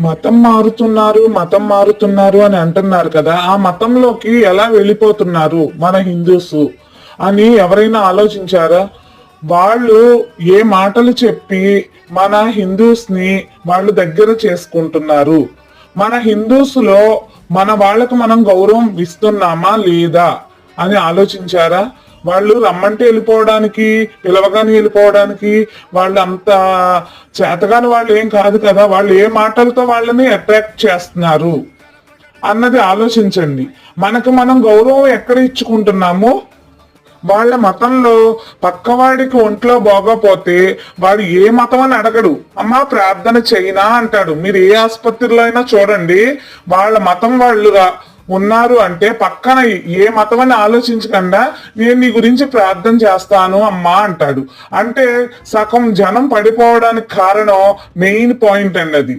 మతం మారుతున్నారు మతం మారుతున్నారు అని అంటున్నారు కదా, ఆ మతంలోకి ఎలా వెళ్ళిపోతున్నారు మన హిందూస్ అని ఎవరైనా ఆలోచించారా? వాళ్ళు ఏ మాటలు చెప్పి మన హిందూస్ ని వాళ్ళు దగ్గర చేసుకుంటున్నారు? మన హిందూస్ లో మన వాళ్ళకు మనం గౌరవం ఇస్తున్నామా లేదా అని ఆలోచించారా? వాళ్ళు రమ్మంటే వెళ్ళిపోవడానికి, పిలవగానే వెళ్ళిపోవడానికి వాళ్ళు అంత చేతగాని వాళ్ళు ఏం కాదు కదా. వాళ్ళు ఏ మాటలతో వాళ్ళని అట్రాక్ట్ చేస్తున్నారు అన్నది ఆలోచించండి. మనకు మనం గౌరవం ఎక్కడ ఇచ్చుకుంటున్నాము? వాళ్ళ మతంలో పక్కవాడికి ఒంట్లో బాగోపోతే వాడు ఏ మతం అని అడగడు, అమ్మా ప్రార్థన చేయనా అంటాడు. మీరు ఏ ఆసుపత్రిలో అయినా చూడండి, వాళ్ళ మతం వాళ్ళుగా ఉన్నారు అంటే పక్కన ఏ మతం అని ఆలోచించకుండా నేను నీ గురించి ప్రార్థన చేస్తాను అమ్మా అంటాడు. అంటే సగం జనం పడిపోవడానికి కారణం మెయిన్ పాయింట్ అండి అది.